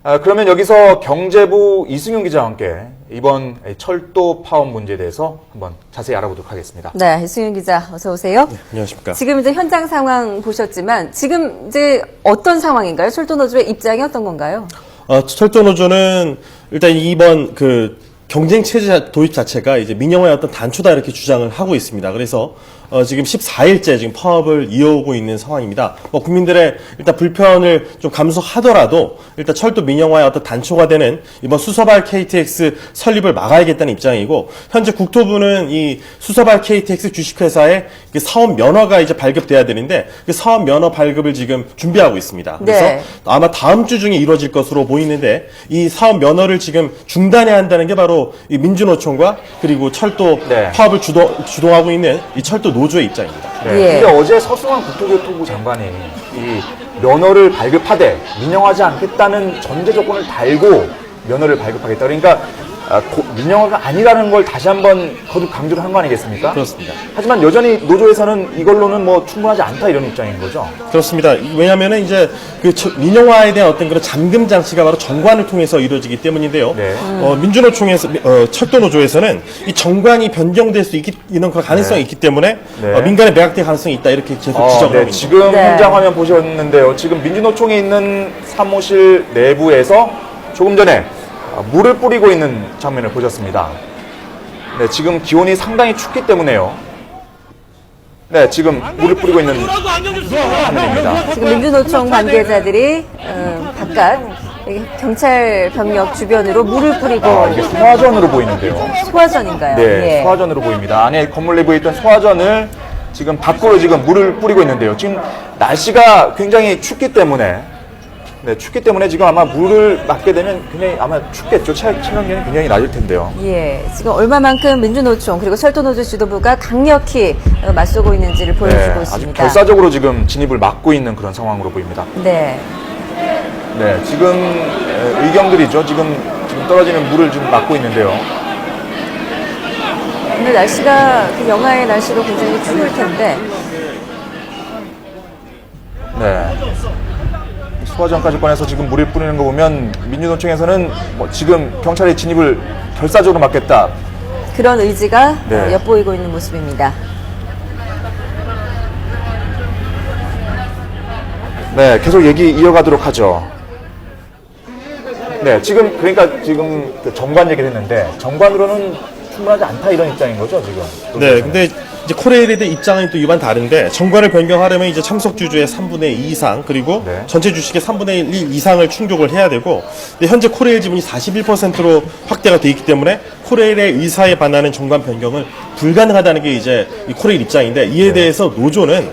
그러면 여기서 경제부 이승윤 기자와 함께 이번 철도 파업 문제에 대해서 한번 자세히 알아보도록 하겠습니다. 네, 이승윤 기자 어서 오세요. 네, 안녕하십니까. 지금 이제 현장 상황 보셨지만 지금 이제 어떤 상황인가요? 철도노조의 입장이 어떤 건가요? 철도노조는 일단 이번 경쟁 체제 도입 자체가 이제 민영화의 어떤 단초다 이렇게 주장을 하고 있습니다. 그래서 지금 14일째 지금 파업을 이어오고 있는 상황입니다. 국민들의 일단 불편을 좀 감수하더라도 일단 철도 민영화의 어떤 단초가 되는 이번 수서발 KTX 설립을 막아야겠다는 입장이고, 현재 국토부는 이 수서발 KTX 주식회사의 사업 면허가 이제 발급돼야 되는데 그 사업 면허 발급을 지금 준비하고 있습니다. 그래서 네. 아마 다음 주 중에 이루어질 것으로 보이는데, 이 사업 면허를 지금 중단해야 한다는 게 바로 이 민주노총과 그리고 철도 네. 파업을 주동하고 있는 이 철도 노조의 입장입니다. 네. 예. 근데 어제 서승환 국토교통부 장관이 이 면허를 발급하되 민영화하지 않겠다는 전제 조건을 달고 면허를 발급하겠다. 그러니까 민영화가 아니라는 걸 다시 한번 거듭 강조를 한 거 아니겠습니까? 그렇습니다. 하지만 여전히 노조에서는 이걸로는 충분하지 않다 이런 입장인 거죠. 그렇습니다. 왜냐하면은 이제 민영화에 대한 어떤 그런 잠금 장치가 바로 정관을 통해서 이루어지기 때문인데요. 네. 민주노총에서 철도노조에서는 이 정관이 변경될 수 있는 가능성이 있기 때문에 네. 민간에 매각될 가능성이 있다 이렇게 계속 지적을 하고 있습니다. 지금 네. 현장 화면 보셨는데요. 지금 민주노총에 있는 사무실 내부에서 조금 전에 물을 뿌리고 있는 장면을 보셨습니다. 네, 지금 기온이 상당히 춥기 때문에요. 네, 지금 물을 뿌리고 있는 화면입니다. 지금 민주노총 관계자들이 바깥 경찰 병력 주변으로 물을 뿌리고 이게 소화전으로 보이는데요. 소화전인가요? 네, 예. 소화전으로 보입니다. 안에 건물 내부에 있던 소화전을 지금 밖으로 지금 물을 뿌리고 있는데요. 지금 날씨가 굉장히 춥기 때문에 지금 아마 물을 맞게 되면 굉장히 아마 춥겠죠. 체감기는 굉장히 낮을 텐데요. 예, 지금 얼마만큼 민주노총 그리고 철도노조 지도부가 강력히 맞서고 있는지를 보여주고 아주 있습니다. 결사적으로 지금 진입을 막고 있는 그런 상황으로 보입니다. 네. 네, 지금 의경들이죠. 지금 떨어지는 물을 지금 막고 있는데요. 오늘 날씨가 영하의 날씨도 굉장히 추울 텐데. 네. 소화전까지 꺼내서 지금 물을 뿌리는 거 보면 민주노총에서는 지금 경찰의 진입을 결사적으로 막겠다. 그런 의지가 네. 엿보이고 있는 모습입니다. 네, 계속 얘기 이어가도록 하죠. 네, 지금 정관 얘기를 했는데 정관으로는 충분하지 않다 이런 입장인 거죠, 지금. 네, 근데 이제 코레일에 대한 입장은 또 일반 다른데, 정관을 변경하려면 이제 참석 주주의 3분의 2 이상 그리고 네. 전체 주식의 3분의 1 이상을 충족을 해야 되고, 근데 현재 코레일 지분이 41%로 확대가 돼 있기 때문에 코레일의 의사에 반하는 정관 변경은 불가능하다는 게 이제 이 코레일 입장인데, 이에 대해서 노조는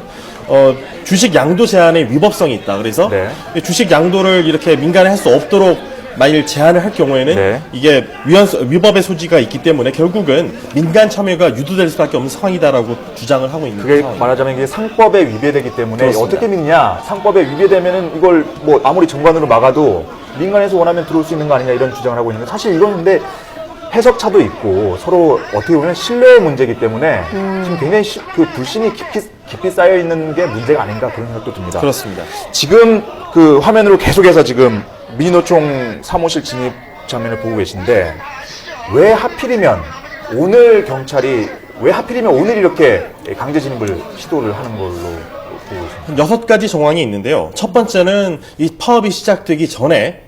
주식 양도 제한의 위법성이 있다. 그래서 네. 주식 양도를 이렇게 민간에 할 수 없도록 만일 제한을 할 경우에는 네. 이게 위법의 소지가 있기 때문에 결국은 민간 참여가 유도될 수밖에 없는 상황이다라고 주장을 하고 있는 그게 상황입니다. 말하자면 이게 상법에 위배되기 때문에 그렇습니다. 어떻게 믿냐? 상법에 위배되면은 이걸 아무리 정관으로 막아도 민간에서 원하면 들어올 수 있는 거 아니냐 이런 주장을 하고 있는데, 사실 이건 근데 해석차도 있고 서로 어떻게 보면 신뢰의 문제이기 때문에 지금 굉장히 불신이 깊이 쌓여 있는 게 문제가 아닌가 그런 생각도 듭니다. 그렇습니다. 지금 화면으로 계속해서 지금 민주노총 사무실 진입 장면을 보고 계신데, 왜 하필이면 오늘 이렇게 강제 진입을 시도를 하는 걸로 보고 있습니다. 6가지 정황이 있는데요. 첫 번째는 이 파업이 시작되기 전에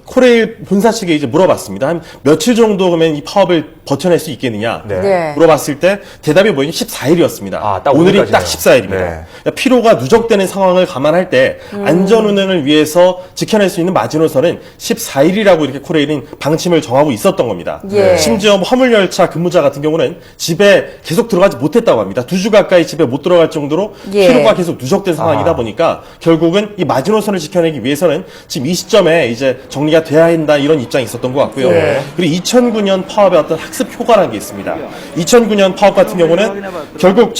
코레일 본사 측에 이제 물어봤습니다. 한 며칠 정도 그러면 이 파업을 버텨낼 수 있겠느냐? 네. 네. 물어봤을 때 대답이 뭐냐면 14일이었습니다. 딱 오늘이 오늘까지네요. 딱 14일입니다. 네. 피로가 누적되는 상황을 감안할 때 안전운행을 위해서 지켜낼 수 있는 마지노선은 14일이라고 이렇게 코레일은 방침을 정하고 있었던 겁니다. 예. 심지어 화물열차 근무자 같은 경우는 집에 계속 들어가지 못했다고 합니다. 2주 가까이 집에 못 들어갈 정도로 예. 피로가 계속 누적된 상황이다 보니까 결국은 이 마지노선을 지켜내기 위해서는 지금 이 시점에 이제 정리가 돼야 한다 이런 입장이 있었던 것 같고요. 예. 그리고 2009년 파업의 어떤 학습 효과라는 게 있습니다. 2009년 파업 같은 경우는 결국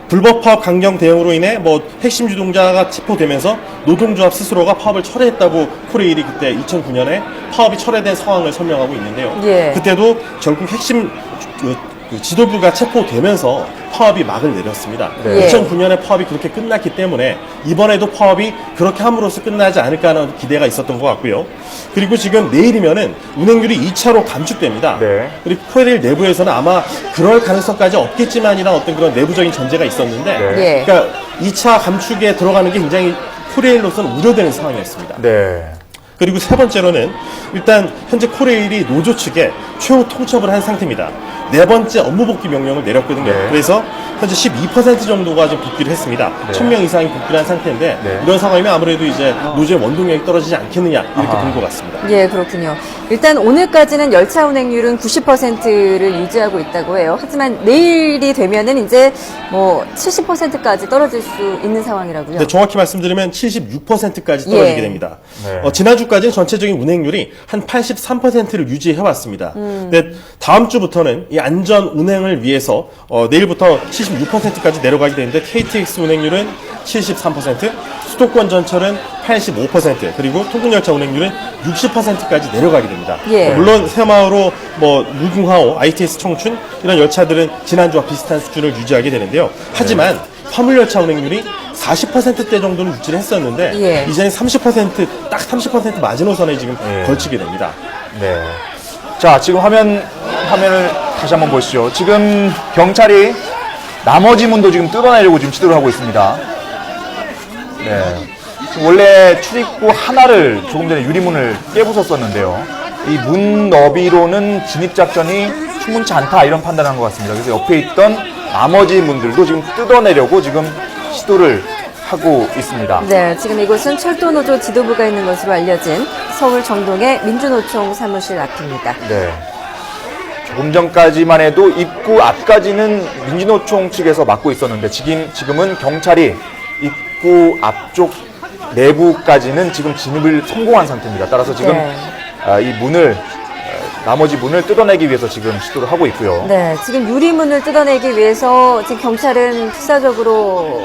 불법 파업 강경 대응으로 인해 핵심 주동자가 체포되면서 노동조합 스스로가 파업을 철회했다고 코레일이 그때 2009년에 파업이 철회된 상황을 설명하고 있는데요. 예. 그때도 결국 핵심 그 지도부가 체포되면서 파업이 막을 내렸습니다. 네. 2009년에 파업이 그렇게 끝났기 때문에 이번에도 파업이 그렇게 함으로써 끝나지 않을까 하는 기대가 있었던 것 같고요. 그리고 지금 내일이면은 운행률이 2차로 감축됩니다. 네. 그리고 코레일 내부에서는 아마 그럴 가능성까지 없겠지만이란 어떤 그런 내부적인 전제가 있었는데, 네. 그러니까 2차 감축에 들어가는 게 굉장히 코레일로서는 우려되는 상황이었습니다. 네. 그리고 세 번째로는 일단 현재 코레일이 노조 측에 최후 통첩을 한 상태입니다. 네 번째 업무 복귀 명령을 내렸거든요. 네. 그래서 현재 12% 정도가 지금 복귀를 했습니다. 1000명 이상이 복귀를 한 상태인데 네. 이런 상황이면 아무래도 이제 노조의 원동력이 떨어지지 않겠느냐 이렇게 보는 것 같습니다. 예, 그렇군요. 일단 오늘까지는 열차 운행률은 90%를 유지하고 있다고 해요. 하지만 내일이 되면은 이제 뭐 70%까지 떨어질 수 있는 상황이라고요. 근데 정확히 말씀드리면 76%까지 떨어지게 예. 됩니다. 네. 지난주까지는 전체적인 운행률이 한 83%를 유지해왔습니다. 근데 다음 주부터는 이 안전 운행을 위해서 내일부터 76%까지 내려가게 되는데 KTX 운행률은 73%, 수도권 전철은 85%, 그리고 통근열차 운행률은 60%까지 내려가게 됩니다. 예. 물론 새마을호, 무궁화호, ITS 청춘 이런 열차들은 지난주와 비슷한 수준을 유지하게 되는데요. 하지만 화물열차 운행률이 40%대 정도는 유지를 했었는데 예. 이제는 30%, 딱 30% 마지노선에 지금 예. 걸치게 됩니다. 네. 자, 지금 화면을 다시 한번 보시죠. 지금 경찰이 나머지 문도 지금 뜯어내려고 지금 시도를 하고 있습니다. 네. 원래 출입구 하나를 조금 전에 유리문을 깨부쉈었는데요. 이 문 너비로는 진입작전이 충분치 않다 이런 판단을 한 것 같습니다. 그래서 옆에 있던 나머지 문들도 지금 뜯어내려고 지금 시도를 하고 있습니다. 네, 지금 이곳은 철도노조 지도부가 있는 것으로 알려진 서울 정동의 민주노총 사무실 앞입니다. 네. 조금 전까지만 해도 입구 앞까지는 민주노총 측에서 막고 있었는데 지금은 경찰이 입구 앞쪽 내부까지는 지금 진입을 성공한 상태입니다. 따라서 지금 네. 이 문을 나머지 문을 뜯어내기 위해서 지금 시도를 하고 있고요. 네, 지금 유리문을 뜯어내기 위해서 지금 경찰은 필사적으로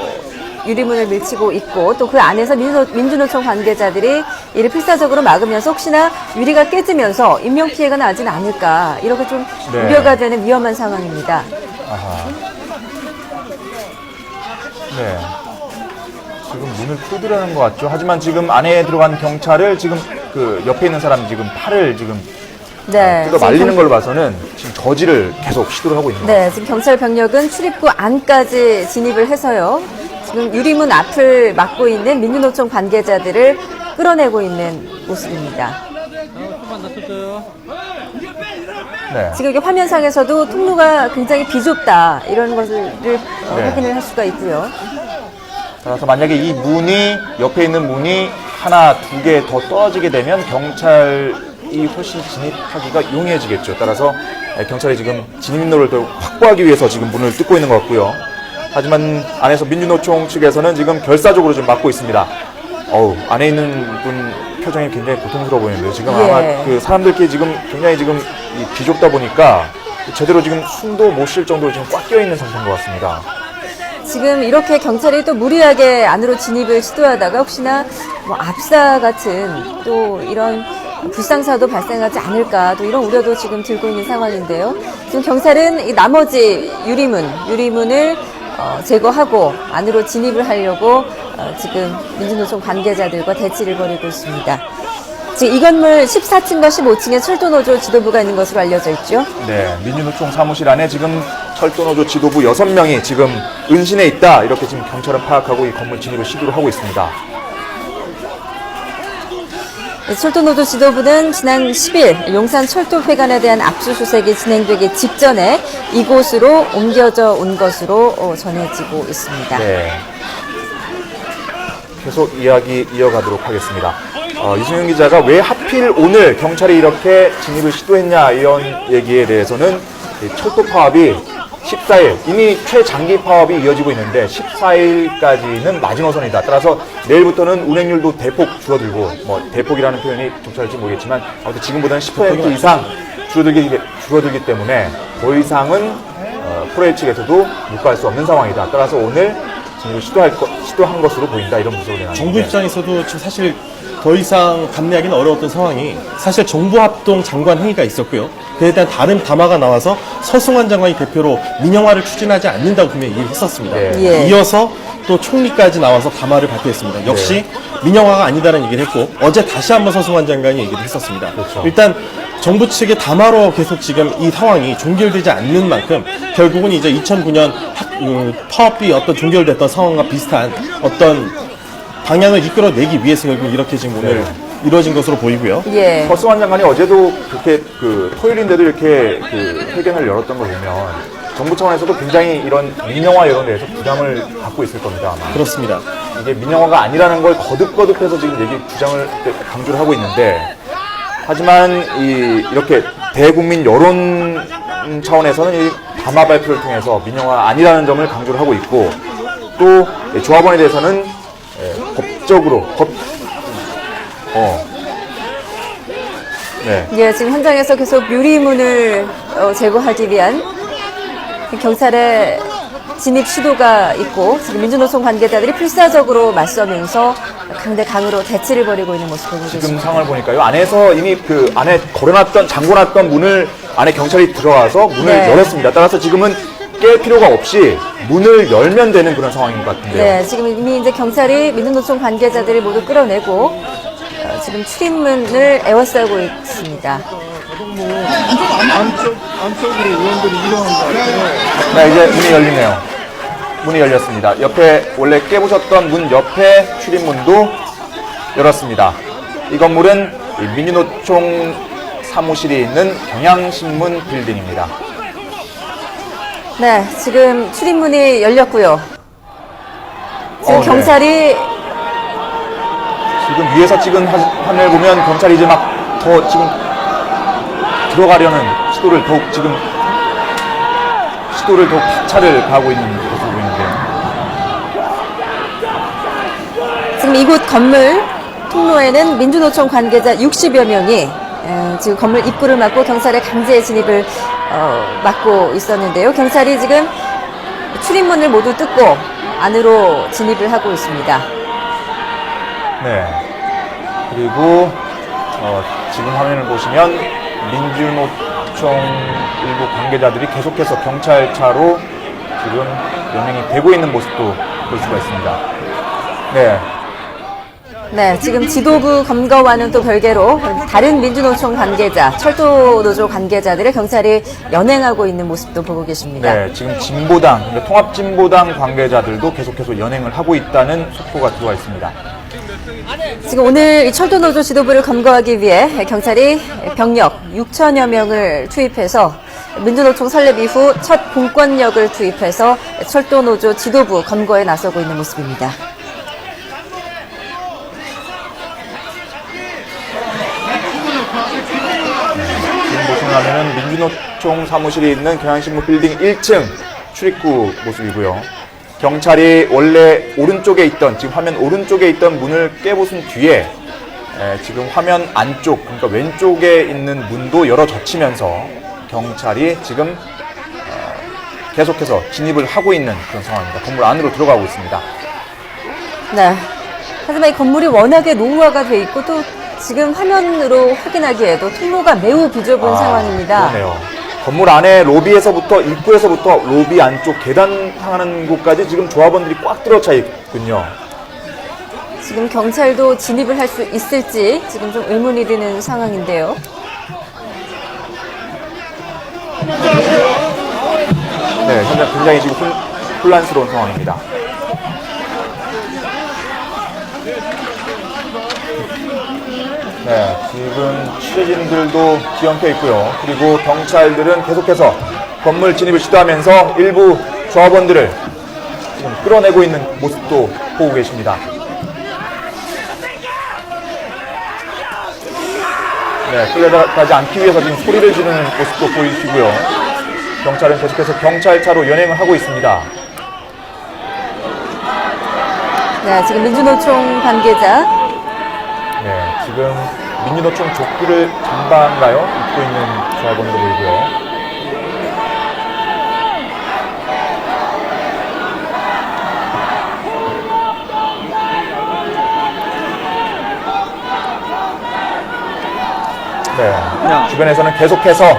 유리문을 밀치고 있고 또 그 안에서 민주노총 관계자들이 이를 필사적으로 막으면서 혹시나 유리가 깨지면서 인명피해가 나진 않을까 이렇게 좀 네. 우려가 되는 위험한 상황입니다. 아하. 네. 지금 문을 뜯으려는 것 같죠. 하지만 지금 안에 들어간 경찰을 지금 그 옆에 있는 사람 지금 팔을 지금 네, 뜯어 말리는 걸 봐서는 지금 저지를 계속 시도를 하고 있는 것 같아요. 네, 지금 경찰 병력은 출입구 안까지 진입을 해서요. 지금 유리문 앞을 막고 있는 민주노총 관계자들을 끌어내고 있는 모습입니다. 네. 지금 이게 화면상에서도 통로가 굉장히 비좁다 이런 것을 네. 확인을 할 수가 있고요. 따라서 만약에 이 문이 옆에 있는 문이 하나, 두 개 더 떨어지게 되면 경찰이 훨씬 진입하기가 용이해지겠죠. 따라서 경찰이 지금 진입로를 더 확보하기 위해서 지금 문을 뜯고 있는 것 같고요. 하지만 안에서 민주노총 측에서는 지금 결사적으로 좀 막고 있습니다. 안에 있는 분 표정이 굉장히 고통스러워 보이는데요. 지금 아마 예. 그 사람들끼리 지금 굉장히 지금 이 비좁다 보니까 제대로 지금 숨도 못 쉴 정도로 지금 꽉 끼어 있는 상태인 것 같습니다. 지금 이렇게 경찰이 또 무리하게 안으로 진입을 시도하다가 혹시나 뭐 압사 같은 또 이런 불상사도 발생하지 않을까 또 이런 우려도 지금 들고 있는 상황인데요. 지금 경찰은 이 나머지 유리문을 제거하고 안으로 진입을 하려고 지금 민주노총 관계자들과 대치를 벌이고 있습니다. 지금 이 건물 14층과 15층에 철도노조 지도부가 있는 것으로 알려져 있죠. 네, 민주노총 사무실 안에 지금 철도노조 지도부 6명이 지금 은신해 있다. 이렇게 지금 경찰은 파악하고 이 건물 진입을 시도를 하고 있습니다. 철도노조 지도부는 지난 10일 용산 철도회관에 대한 압수수색이 진행되기 직전에 이곳으로 옮겨져 온 것으로 전해지고 있습니다. 네. 계속 이야기 이어가도록 하겠습니다. 이승윤 기자가 왜 하필 오늘 경찰이 이렇게 진입을 시도했냐 이런 얘기에 대해서는 이 철도 파업이 14일 이미 최장기 파업이 이어지고 있는데 14일까지는 마지노선이다. 따라서 내일부터는 운행률도 대폭 줄어들고 대폭이라는 표현이 적절할지 모르겠지만 아무튼 지금보다는 10% 이상 줄어들기 때문에 더 이상은 코레일 측에서도 묵과할 수 없는 상황이다. 따라서 오늘 진입을 시도한 것으로 보인다 이런 분석을 내놨는데 정부 입장에서도 지금 사실 더 이상 감내하기는 어려웠던 상황이 사실 정부 합동 장관 회의가 있었고요. 그에 대한 다른 담화가 나와서 서승환 장관이 대표로 민영화를 추진하지 않는다고 분명히 얘기를 했었습니다. 예. 이어서 또 총리까지 나와서 담화를 발표했습니다. 역시 민영화가 아니다라는 얘기를 했고 어제 다시 한번 서승환 장관이 얘기를 했었습니다. 그렇죠. 일단 정부 측의 담화로 계속 지금 이 상황이 종결되지 않는 만큼 결국은 이제 2009년 파업이 어떤 종결됐던 상황과 비슷한 어떤 방향을 이끌어내기 위해서 결국 이렇게 지금 오늘 이루어진 것으로 보이고요. 예. 서승환 장관이 어제도 그렇게 토요일인데도 이렇게 회견을 열었던 걸 보면 정부 차원에서도 굉장히 이런 민영화 이런 데에서 부담을 갖고 있을 겁니다. 아마. 그렇습니다. 이게 민영화가 아니라는 걸 거듭거듭해서 지금 주장을 강조를 하고 있는데 하지만 이렇게 대국민 여론 차원에서는 이 담화 발표를 통해서 민영화 아니라는 점을 강조를 하고 있고 또 조합원에 대해서는 법적으로 예, 지금 현장에서 계속 유리문을 제거하기 위한 경찰의 진입 시도가 있고 지금 민주노총 관계자들이 필사적으로 맞서면서 강대 강으로 대치를 벌이고 있는 모습을 보고 지금 있습니다. 상황을 보니까요. 안에서 이미 안에 잠궈놨던 문을 안에 경찰이 들어와서 문을 네. 열었습니다. 따라서 지금은 깰 필요가 없이 문을 열면 되는 그런 상황인 것 같은데요. 네, 지금 이미 이제 경찰이 민주노총 관계자들을 모두 끌어내고 지금 출입문을 에워싸고 있습니다. 안쪽으로 의원들이 이동한 것 같아요. 네, 이제 문이 열리네요. 문이 열렸습니다. 옆에 원래 깨부셨던 문 옆에 출입문도 열었습니다. 이 건물은 민주노총 사무실이 있는 경향신문 빌딩입니다. 네, 지금 출입문이 열렸고요. 지금 네. 경찰이 지금 위에서 찍은 화면을 보면 경찰이 이제 막 더 지금 들어가려는 시도를 더욱 박차를 가하고 있는 모습을 보이는데요. 지금 이곳 건물 통로에는 민주노총 관계자 60여 명이 지금 건물 입구를 막고 경찰의 강제 진입을 막고 있었는데요. 경찰이 지금 출입문을 모두 뜯고 안으로 진입을 하고 있습니다. 네. 그리고 지금 화면을 보시면 민주노총 일부 관계자들이 계속해서 경찰차로 지금 연행이 되고 있는 모습도 볼 수가 있습니다. 네. 네, 지금 지도부 검거와는 또 별개로 다른 민주노총 관계자, 철도노조 관계자들의 경찰이 연행하고 있는 모습도 보고 계십니다. 네, 지금 진보당, 그러니까 통합진보당 관계자들도 계속해서 연행을 하고 있다는 속보가 들어와 있습니다. 지금 오늘 이 철도노조 지도부를 검거하기 위해 경찰이 병력 6천여 명을 투입해서 민주노총 설립 이후 첫 공권력을 투입해서 철도노조 지도부 검거에 나서고 있는 모습입니다. 지금 보시면 민주노총 사무실이 있는 경향신문 빌딩 1층 출입구 모습이고요. 경찰이 원래 오른쪽에 있던, 지금 화면 오른쪽에 있던 문을 깨부순 뒤에 지금 화면 안쪽, 그러니까 왼쪽에 있는 문도 열어 젖히면서 경찰이 지금 계속해서 진입을 하고 있는 그런 상황입니다. 건물 안으로 들어가고 있습니다. 네. 하지만 이 건물이 워낙에 노후화가 돼 있고 또 지금 화면으로 확인하기에도 통로가 매우 비좁은 상황입니다. 그러네요. 건물 안에 로비에서부터, 입구에서부터 로비 안쪽 계단 향하는 곳까지 지금 조합원들이 꽉 들어차 있군요. 지금 경찰도 진입을 할 수 있을지 지금 좀 의문이 드는 상황인데요. 네, 현재 굉장히 지금 혼란스러운 상황입니다. 네, 지금 취재진들도 뒤엉켜 있고요. 그리고 경찰들은 계속해서 건물 진입을 시도하면서 일부 조합원들을 지금 끌어내고 있는 모습도 보고 계십니다. 네, 끌려가지 않기 위해서 지금 소리를 지르는 모습도 보이시고요. 경찰은 계속해서 경찰차로 연행을 하고 있습니다. 네, 지금 민주노총 관계자 네, 지금 민주노총 조끼를 잠바인가요? 입고 있는 조합원도 보이고요. 네, 주변에서는 계속해서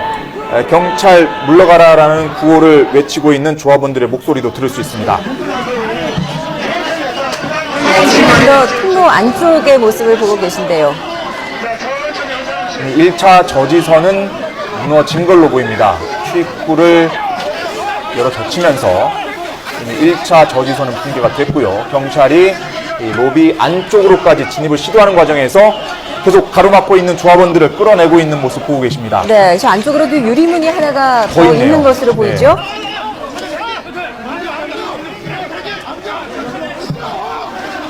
경찰 물러가라라는 구호를 외치고 있는 조합원들의 목소리도 들을 수 있습니다. 지금 더 통로 안쪽의 모습을 보고 계신데요. 1차 저지선은 무너진 걸로 보입니다. 출입구를 열어 젖히면서 1차 저지선은 붕괴가 됐고요. 경찰이 이 로비 안쪽으로까지 진입을 시도하는 과정에서 계속 가로막고 있는 조합원들을 끌어내고 있는 모습 보고 계십니다. 네, 저 안쪽으로도 유리문이 하나가 더 더 있네요. 있는 것으로 네. 보이죠?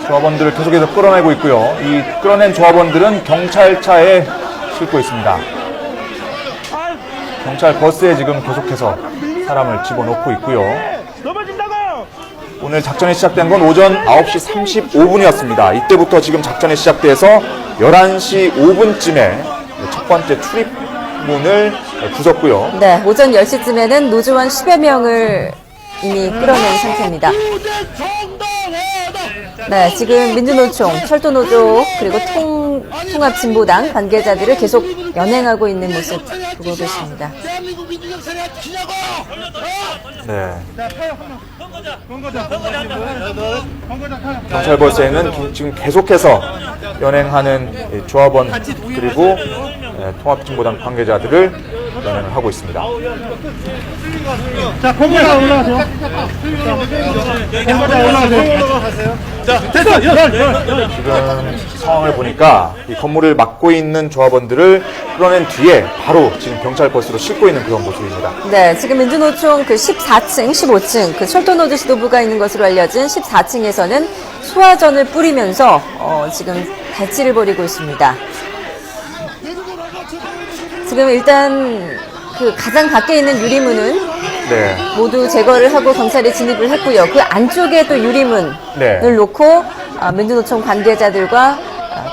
조합원들을 계속해서 끌어내고 있고요. 이 끌어낸 조합원들은 경찰차에 싣고 있습니다. 경찰 버스에 지금 계속해서 사람을 집어넣고 있고요. 오늘 작전이 시작된 건 오전 9시 35분이었습니다. 이때부터 지금 작전이 시작돼서 11시 5분쯤에 첫 번째 출입문을 부쉈고요. 네, 오전 10시쯤에는 노조원 10여 명을 이미 끌어낸 상태입니다. 네, 지금 민주노총, 철도노조, 그리고 통합진보당 관계자들을 계속 연행하고 있는 모습 보고 계십니다. 네. 경찰 버스에는 지금 계속해서 연행하는 조합원 그리고 통합진보당 관계자들을 연행을 하고 있습니다. 자, 공무자 올라가세요. 공무자 올라가세요. 자, 됐어. 지금 상황을 보니까 이 건물을 막고 있는 조합원들을 끌어낸 뒤에 바로 지금 경찰 버스로 싣고 있는 그런 모습입니다. 네, 지금 민주노총 그 14층, 15층, 그 철도노조 지도부가 있는 것으로 알려진 14층에서는 소화전을 뿌리면서 지금 대치를 벌이고 있습니다. 지금 일단 그 가장 밖에 있는 유리문은 네. 모두 제거를 하고 경찰이 진입을 했고요. 그 안쪽에 또 유리문을 네. 놓고 민주노총 관계자들과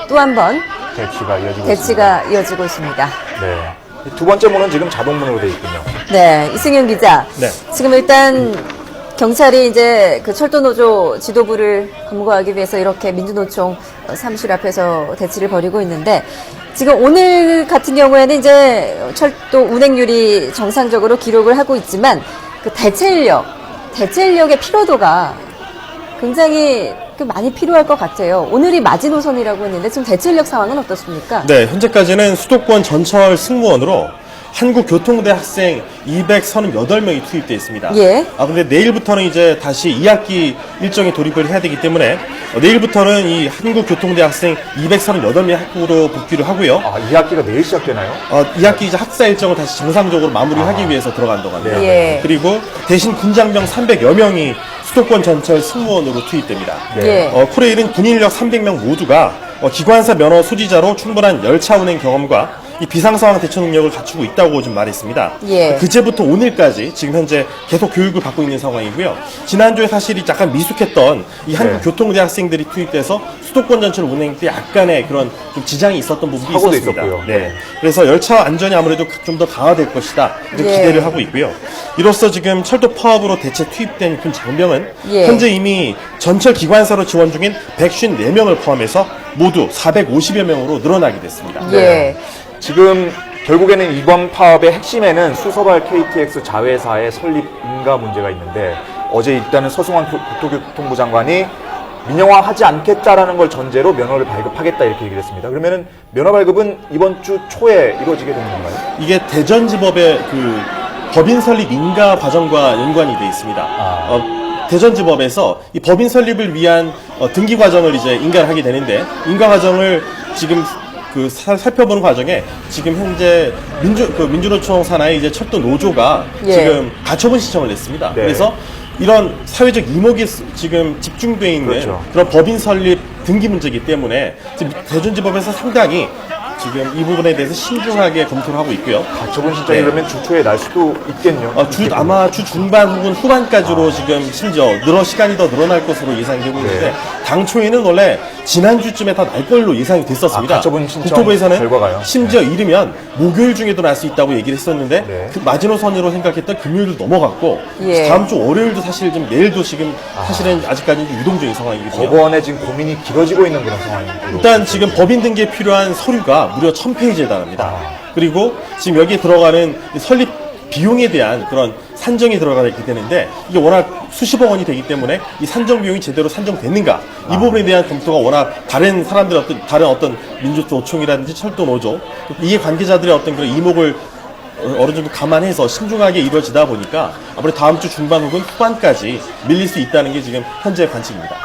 또 한 번 대치가 이어지고 있습니다. 대치가 이어지고 있습니다. 네. 두 번째 문은 지금 자동문으로 되어 있군요. 네, 이승윤 기자. 네. 지금 일단 경찰이 이제 그 철도노조 지도부를 검거하기 위해서 이렇게 민주노총 사무실 앞에서 대치를 벌이고 있는데 지금 오늘 같은 경우에는 이제 철도 운행률이 정상적으로 기록을 하고 있지만 그 대체 인력의 피로도가 굉장히 많이 필요할 것 같아요. 오늘이 마지노선이라고 했는데 지금 대체 인력 상황은 어떻습니까? 네, 현재까지는 수도권 전철 승무원으로 한국교통대 학생 238명이 투입되어 있습니다. 예. 근데 내일부터는 이제 다시 2학기 일정에 돌입을 해야 되기 때문에 내일부터는 이 한국교통대 학생 238명의 학부로 복귀를 하고요. 2학기가 내일 시작되나요? 2학기 이제 학사 일정을 다시 정상적으로 마무리하기 위해서 들어간다고 합니다. 예. 그리고 대신 군장병 300여 명이 수도권 전철 승무원으로 투입됩니다. 네. 예. 코레일은 군인력 300명 모두가 기관사 면허 소지자로 충분한 열차 운행 경험과 이 비상상황 대처 능력을 갖추고 있다고 좀 말했습니다. 예. 그제부터 오늘까지 지금 현재 계속 교육을 받고 있는 상황이고요. 지난주에 사실 약간 미숙했던 이 한국교통대 학생들이 투입돼서 수도권 전철 운행 때 약간의 그런 좀 지장이 있었던 부분이 사고도 있었습니다. 있었고요. 네. 그래서 열차 안전이 아무래도 좀 더 강화될 것이다. 이렇게 예. 기대를 하고 있고요. 이로써 지금 철도 파업으로 대체 투입된 군 장병은 예. 현재 이미 전철 기관사로 지원 중인 154명을 포함해서 모두 450여 명으로 늘어나게 됐습니다. 예. 지금 결국에는 이번 파업의 핵심에는 수서발 KTX 자회사의 설립 인가 문제가 있는데 어제 일단은 서승환 국토교통부 장관이 민영화하지 않겠다라는 걸 전제로 면허를 발급하겠다 이렇게 얘기를 했습니다. 그러면은 면허 발급은 이번 주 초에 이루어지게 되는 건가요? 이게 대전지법의 그 법인 설립 인가 과정과 연관이 돼 있습니다. 대전지법에서 이 법인 설립을 위한 등기 과정을 이제 인가를 하게 되는데 인가 과정을 지금 살펴보는 과정에 지금 현재 민주노총 산하의 이제 철도 노조가 예. 지금 가처분 신청을 냈습니다. 네. 그래서 이런 사회적 이목이 지금 집중되어 있는 그렇죠. 그런 법인 설립 등기 문제이기 때문에 지금 대전지법에서 상당히 지금 이 부분에 대해서 신중하게 검토를 하고 있고요. 가처분 신청이 네. 그러면 주 초에 날 수도 있겠네요. 아마 주 중반 혹은 후반까지로 지금 심지어 시간이 더 늘어날 것으로 예상되고 있는데 네. 당초에는 원래 지난주쯤에 다 날 걸로 예상이 됐었습니다. 가처분 신청 국토부에서는 결과가요? 심지어 이르면 목요일 중에도 날 수 있다고 얘기를 했었는데 네. 그 마지노선으로 생각했던 금요일도 넘어갔고 예. 다음 주 월요일도 사실 좀 내일도 지금 사실은 아직까지는 좀 유동적인 상황이거든요. 법원에 지금 고민이 길어지고 있는 그런 상황입니다. 일단 지금 법인 등기에 필요한 서류가 무려 1000페이지에 달합니다. 그리고 지금 여기에 들어가는 이 설립 비용에 대한 그런 산정이 들어가게 되는데 이게 워낙 수십억 원이 되기 때문에 이 산정 비용이 제대로 산정됐는가 이 부분에 대한 검토가 워낙 다른 사람들 다른 어떤 민주노총이라든지 철도노조 이해 관계자들의 어떤 그런 이목을 어느 정도 감안해서 신중하게 이루어지다 보니까 아무래도 다음 주 중반 혹은 후반까지 밀릴 수 있다는 게 지금 현재 관측입니다.